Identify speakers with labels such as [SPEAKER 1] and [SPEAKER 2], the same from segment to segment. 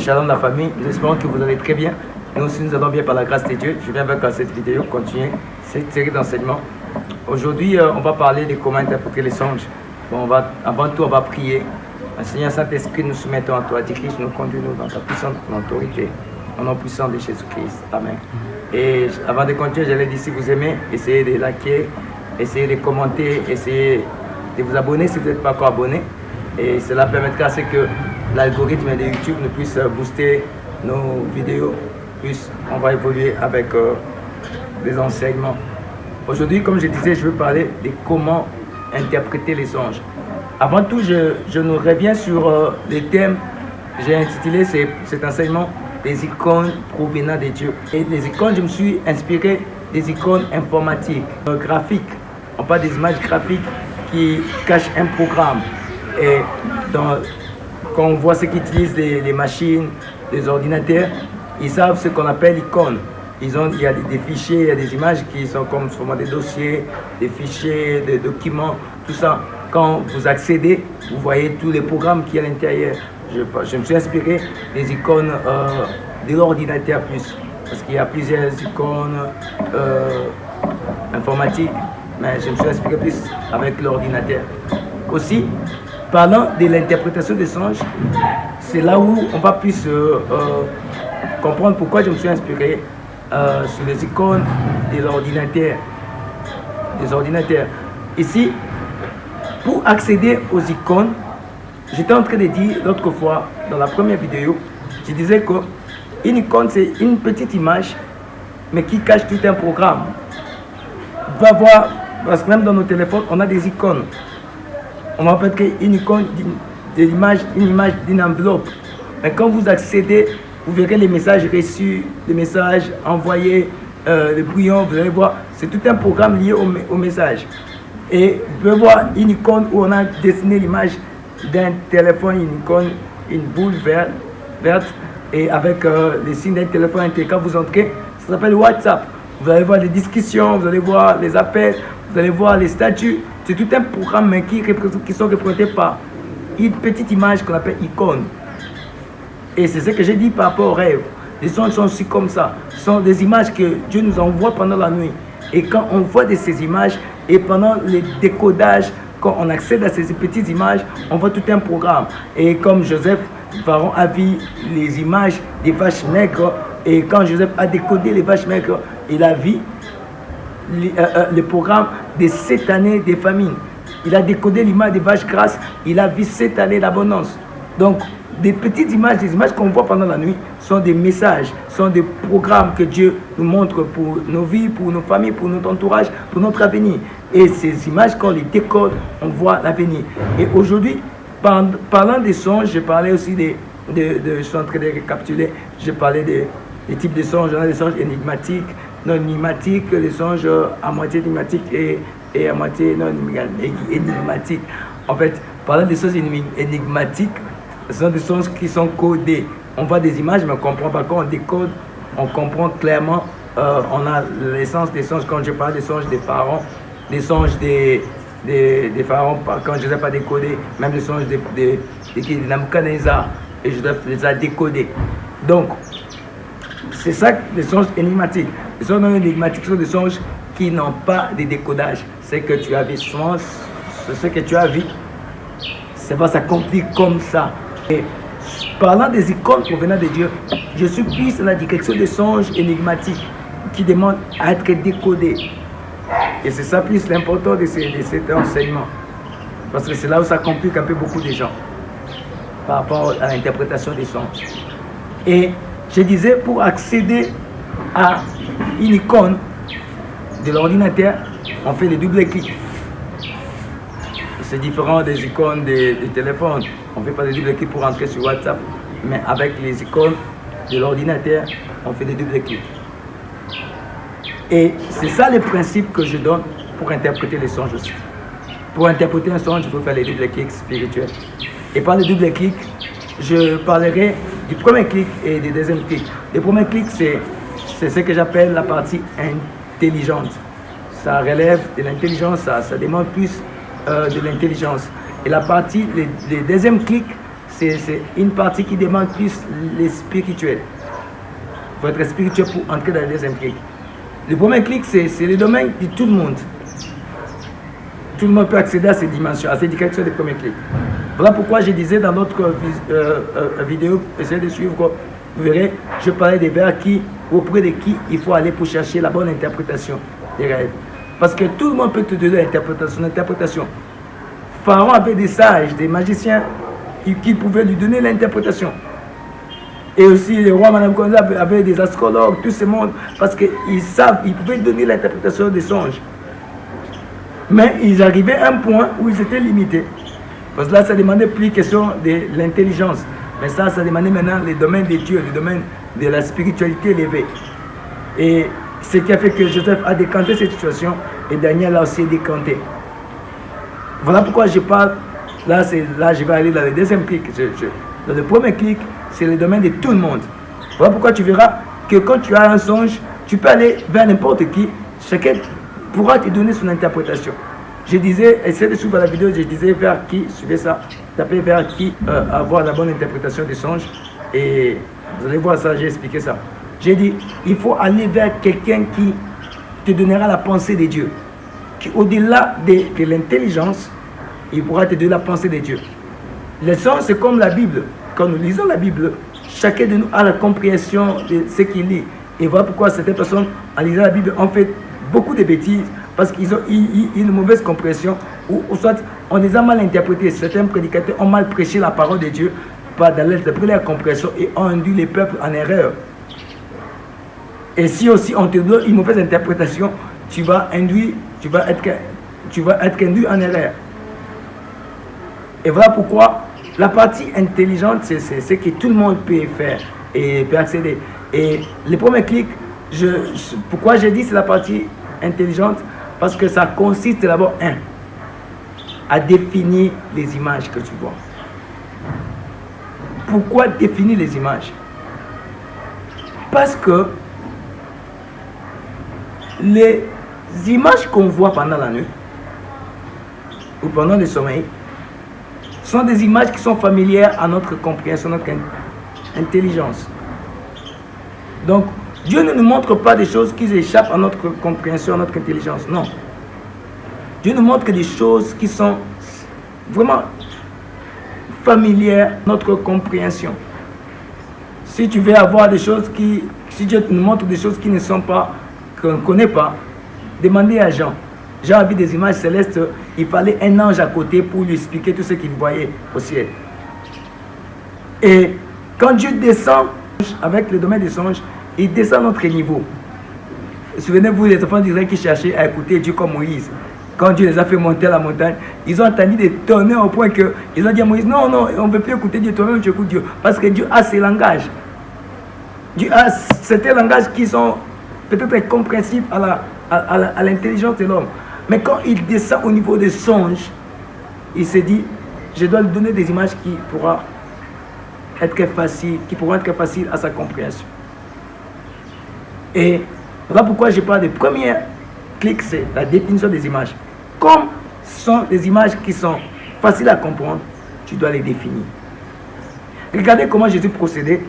[SPEAKER 1] Shalom la famille, nous espérons que vous allez très bien. Nous aussi nous allons bien par la grâce de Dieu. Je viens avec cette vidéo continuer cette série d'enseignements. Aujourd'hui, on va parler de comment interpréter les songes. Bon, avant tout, on va prier. Seigneur Saint-Esprit, nous soumettons à toi. Dirige-nous, conduis-nous dans ta puissante autorité. Au nom puissant de Jésus-Christ. Amen. Et avant de continuer, j'allais dire, si vous aimez, essayez de liker, essayez de commenter, essayez de vous abonner si vous n'êtes pas encore abonné. Et cela permettra à ce que l'algorithme de YouTube nous puisse booster nos vidéos, on va évoluer avec des enseignements. Aujourd'hui, comme je disais, je veux parler de comment interpréter les songes. Avant tout, je nous reviens sur les thèmes. J'ai intitulé cet enseignement des icônes provenant de Dieu. Et les icônes, je me suis inspiré des icônes informatiques, graphiques. On parle des images graphiques qui cachent un programme. Et quand on voit ceux qui utilisent les machines, les ordinateurs, ils savent ce qu'on appelle icônes. Il y a des fichiers, il y a des images qui sont comme souvent des dossiers, des fichiers, des documents, tout ça. Quand vous accédez, vous voyez tous les programmes qui sont à l'intérieur. Je me suis inspiré des icônes de l'ordinateur plus, parce qu'il y a plusieurs icônes informatiques, mais je me suis inspiré plus avec l'ordinateur. Aussi, parlant de l'interprétation des songes, c'est là où on va plus comprendre pourquoi je me suis inspiré sur les icônes de l'ordinateur, des ordinateurs. Ici, pour accéder aux icônes, j'étais en train de dire l'autre fois, dans la première vidéo, je disais qu'une icône, c'est une petite image, mais qui cache tout un programme. On va voir, parce que même dans nos téléphones, on a des icônes. On va peut-être créer une icône une image d'une enveloppe. Mais quand vous accédez, vous verrez les messages reçus, les messages envoyés, les brouillons, vous allez voir, c'est tout un programme lié au message. Et vous pouvez voir une icône où on a dessiné l'image d'un téléphone, une icône, une boule verte, et avec les signes d'un téléphone intégré. Quand vous entrez, ça s'appelle WhatsApp. Vous allez voir les discussions, vous allez voir les appels, vous allez voir les statuts. C'est tout un programme qui sont représentés par une petite image qu'on appelle icône. Et c'est ce que j'ai dit par rapport aux rêves. Les songes sont aussi comme ça. Ce sont des images que Dieu nous envoie pendant la nuit. Et quand on voit de ces images, et pendant le décodage, quand on accède à ces petites images, on voit tout un programme. Et comme Joseph, Pharaon a vu les images des vaches maigres, et quand Joseph a décodé les vaches maigres, il a vu le programme de 7 années de famine. Il a décodé l'image des vaches grasses, il a vu 7 années d'abondance. Donc, des petites images, des images qu'on voit pendant la nuit, sont des messages, sont des programmes que Dieu nous montre pour nos vies, pour nos familles, pour notre entourage, pour notre avenir. Et ces images, quand on les décode, on voit l'avenir. Et aujourd'hui, parlant des songes, je parlais aussi je suis en train de récapituler, je parlais des types de songes. On a des songes énigmatiques, non énigmatiques, les songes à moitié énigmatiques et à moitié non énigmatiques. En fait, parlant des songes énigmatiques, ce sont des songes qui sont codés. On voit des images, mais on ne comprend pas. Quand on décode, on comprend clairement. On a l'essence des songes. Quand je parle des songes des pharaons, des songes des pharaons, quand je les ai pas décodés, même les songes de Nabucodonosor, et je dois les a décodés. Donc, c'est ça, les songes énigmatiques. Les songes non énigmatiques sont des songes qui n'ont pas de décodage. C'est que tu as vu, ce que tu as vu, ça va s'accomplir comme ça. Et parlant des icônes provenant de Dieu, je suis plus dans la direction des songes énigmatiques qui demandent à être décodés. Et c'est ça plus l'important de cet enseignement. Parce que c'est là où ça complique un peu beaucoup de gens par rapport à l'interprétation des songes. Et je disais, pour accéder à une icône de l'ordinateur, on fait des doubles clics. C'est différent des icônes des téléphones. On ne fait pas des double clics pour entrer sur WhatsApp, mais avec les icônes de l'ordinateur, on fait des double clics. Et c'est ça le principe que je donne pour interpréter les songes aussi. Pour interpréter un songe, il faut faire les double clics spirituels. Et par les double clics, je parlerai du premier clic et du deuxième clic. Le premier clic, c'est ce que j'appelle la partie intelligente. Ça relève de l'intelligence, ça demande plus de l'intelligence. Et la partie, le deuxième clic, c'est une partie qui demande plus les spirituels. Il faut être spirituel pour entrer dans le deuxième clic. Le premier clic, c'est le domaine de tout le monde. Tout le monde peut accéder à ces dimensions, à ces directions des premiers clics. Voilà pourquoi je disais dans notre vidéo, essayez de suivre, vous verrez, je parlais des vers auprès de qui il faut aller pour chercher la bonne interprétation des rêves. Parce que tout le monde peut te donner l'interprétation. Pharaon avait des sages, des magiciens qui pouvaient lui donner l'interprétation. Et aussi les rois Nabuchodonosor avaient des astrologues, tout ce monde, parce qu'ils savent, ils pouvaient donner l'interprétation des songes. Mais ils arrivaient à un point où ils étaient limités. Parce que là, ça demandait plus question de l'intelligence. Mais ça demandait maintenant les domaines des dieux, les domaines de la spiritualité élevée. Et ce qui a fait que Joseph a décanté cette situation et Daniel a aussi décanté. Voilà pourquoi je parle, là je vais aller dans le deuxième clic. Dans le premier clic, c'est le domaine de tout le monde. Voilà pourquoi tu verras que quand tu as un songe, tu peux aller vers n'importe qui, chacun pourra te donner son interprétation. Je disais, essayez de suivre la vidéo, je disais vers qui, suivez ça, tapez vers qui avoir la bonne interprétation des songes. Et vous allez voir ça, j'ai expliqué ça. J'ai dit, il faut aller vers quelqu'un qui te donnera la pensée de Dieu. Qui au-delà de l'intelligence, il pourra te donner la pensée de Dieu. Les songes, c'est comme la Bible. Quand nous lisons la Bible, chacun de nous a la compréhension de ce qu'il lit. Et voilà pourquoi certaines personnes, en lisant la Bible, ont fait beaucoup de bêtises parce qu'ils ont une mauvaise compréhension ou soit on les a mal interprétés. Certains prédicateurs ont mal prêché la parole de Dieu dans leur compréhension et ont induit les peuples en erreur. Et si aussi on te donne une mauvaise interprétation, tu vas être induit en erreur. Et voilà pourquoi la partie intelligente, c'est ce que tout le monde peut faire et peut accéder. Et le premier clic, pourquoi j'ai dit c'est la partie intelligente? Parce que ça consiste d'abord, à définir les images que tu vois. Pourquoi définir les images? Parce que les images qu'on voit pendant la nuit ou pendant le sommeil sont des images qui sont familières à notre compréhension, à notre intelligence. Donc, Dieu ne nous montre pas des choses qui échappent à notre compréhension, à notre intelligence. Non. Dieu nous montre des choses qui sont vraiment familières à notre compréhension. Si tu veux avoir des choses si Dieu nous montre des choses qui ne sont pas, qu'on ne connaît pas, demandez à Jean. Jean a vu des images célestes, il fallait un ange à côté pour lui expliquer tout ce qu'il voyait au ciel. Et quand Dieu descend avec le domaine des songes, il descend à notre niveau. Souvenez-vous les enfants d'Israël qui cherchaient à écouter Dieu comme Moïse. Quand Dieu les a fait monter à la montagne, ils ont entendu des tonnerres au point qu'ils ont dit à Moïse, non, on ne veut plus écouter Dieu, toi-même tu écoutes Dieu. Parce que Dieu a ses langages. Dieu a certains langages qui sont peut-être compréhensibles à l'intelligence de l'homme. Mais quand il descend au niveau des songes, il s'est dit, je dois lui donner des images qui pourront être faciles à sa compréhension. Et voilà pourquoi je parle de premier clic, c'est la définition des images. Comme ce sont des images qui sont faciles à comprendre, tu dois les définir. Regardez comment Jésus procédait.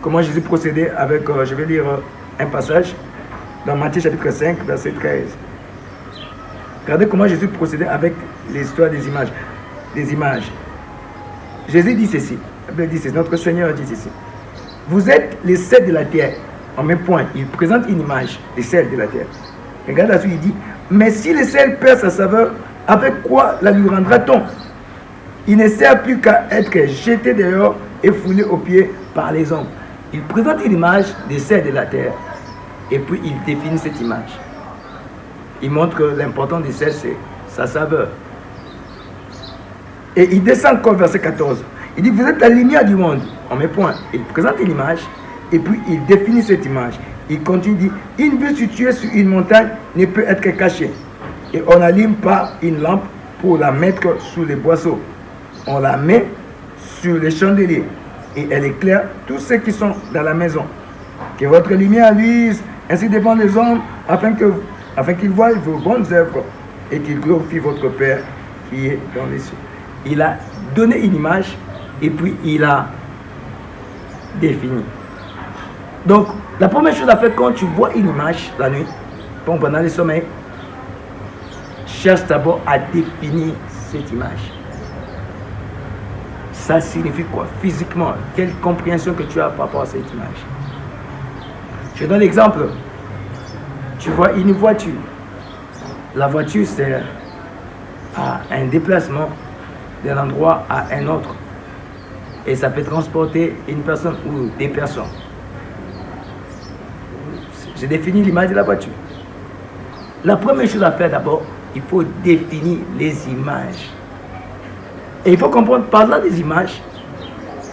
[SPEAKER 1] Comment Jésus procédait avec, je vais lire un passage dans Matthieu chapitre 5, verset 13. Regardez comment Jésus procédait avec l'histoire des images. Jésus dit ceci, notre Seigneur dit ceci. Vous êtes les sels de la terre. En même point, il présente une image des sels de la terre. Regardez là-dessus, il dit, mais si le sel perd sa saveur, avec quoi la lui rendra-t-on? Il ne sert plus qu'à être jeté dehors et foulé aux pieds par les hommes. Il présente une image des sels de la terre et puis il définit cette image. Il montre que l'important du sel, c'est sa saveur. Et il descend encore verset 14. Il dit, vous êtes la lumière du monde. On met point. Il présente une image et puis il définit cette image. Il continue, dit, une ville située sur une montagne ne peut être cachée. Et on n'allume pas une lampe pour la mettre sous les boisseaux. On la met sur les chandeliers et elle éclaire tous ceux qui sont dans la maison. Que votre lumière luise ainsi devant les hommes afin qu'ils voient vos bonnes œuvres et qu'ils glorifient votre Père qui est dans les cieux. Il a donné une image et puis il a défini. Donc, la première chose à faire quand tu vois une image la nuit, pendant le sommeil, cherche d'abord à définir cette image. Ça signifie quoi physiquement? Quelle compréhension que tu as par rapport à cette image? Je donne l'exemple. Tu vois une voiture. La voiture sert à un déplacement d'un endroit à un autre. Et ça peut transporter une personne ou des personnes. J'ai défini l'image de la voiture. La première chose à faire d'abord, il faut définir les images. Et il faut comprendre, parlant des images,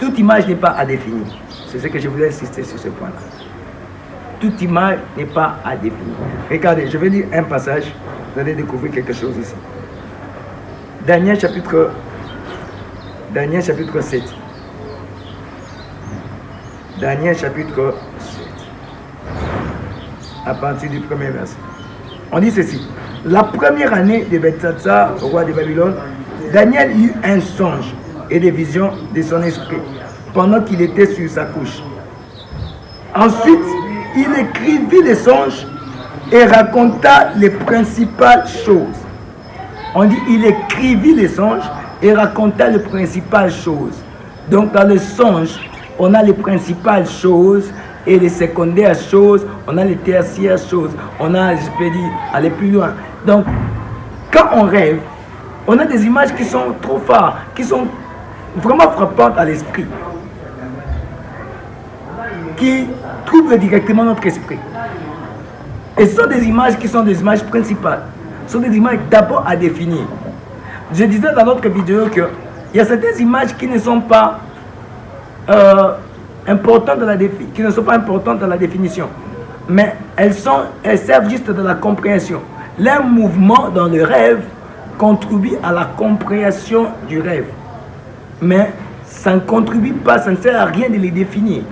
[SPEAKER 1] toute image n'est pas à définir. C'est ce que je voulais insister sur ce point-là. Toute image n'est pas à définir. Regardez, je vais lire un passage, vous allez découvrir quelque chose ici. Daniel chapitre 7. Daniel chapitre 7. À partir du premier verset. On dit ceci. La première année de Belshazzar, roi de Babylone, Daniel eut un songe et des visions de son esprit pendant qu'il était sur sa couche. Ensuite, il écrivit les songes et raconta les principales choses. On dit il écrivit les songes et raconta les principales choses. Donc dans le songe, on a les principales choses et les secondaires choses, on a les tertiaires choses, on a, je peux dire, aller plus loin. Donc, quand on rêve, on a des images qui sont trop fortes, qui sont vraiment frappantes à l'esprit, qui troublent directement notre esprit. Et ce sont des images qui sont des images principales. Ce sont des images d'abord à définir. Je disais dans notre vidéo qu'il y a certaines images qui ne sont pas importantes dans la définition. Mais elles servent juste de la compréhension. Leur mouvement dans le rêve contribue à la compréhension du rêve. Mais ça ne contribue pas, ça ne sert à rien de les définir.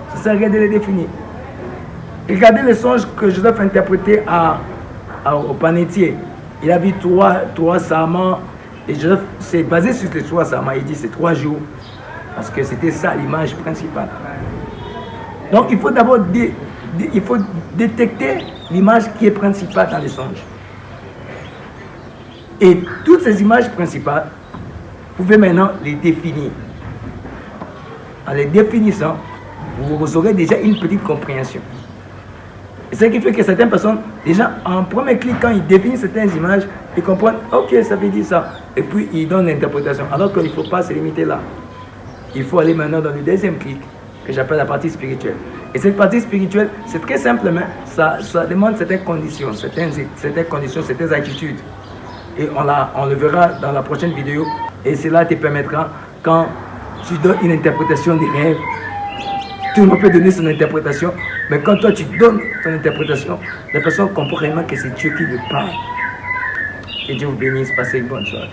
[SPEAKER 1] Ça ne sert à rien de les définir. Regardez le songe que Joseph a interprété au panetier. Il a vu trois serments. Et Joseph s'est basé sur les 3 serments. Il dit c'est 3 jours. Parce que c'était ça l'image principale. Donc il faut d'abord détecter l'image qui est principale dans les songes. Et toutes ces images principales, vous pouvez maintenant les définir. En les définissant, vous aurez déjà une petite compréhension. Et ce qui fait que certaines personnes, déjà en premier clic, quand ils définissent certaines images, ils comprennent, ok, ça veut dire ça. Et puis ils donnent l'interprétation. Alors qu'il ne faut pas se limiter là. Il faut aller maintenant dans le deuxième clic, que j'appelle la partie spirituelle. Et cette partie spirituelle, c'est très simplement, ça demande certaines conditions, certaines attitudes. Et on le verra dans la prochaine vidéo. Et cela te permettra, quand tu donnes une interprétation des rêves, tout le monde peut donner son interprétation, mais quand toi tu donnes ton interprétation, la personne comprend vraiment que c'est Dieu qui le parle. Que Dieu vous bénisse, passez une bonne soirée.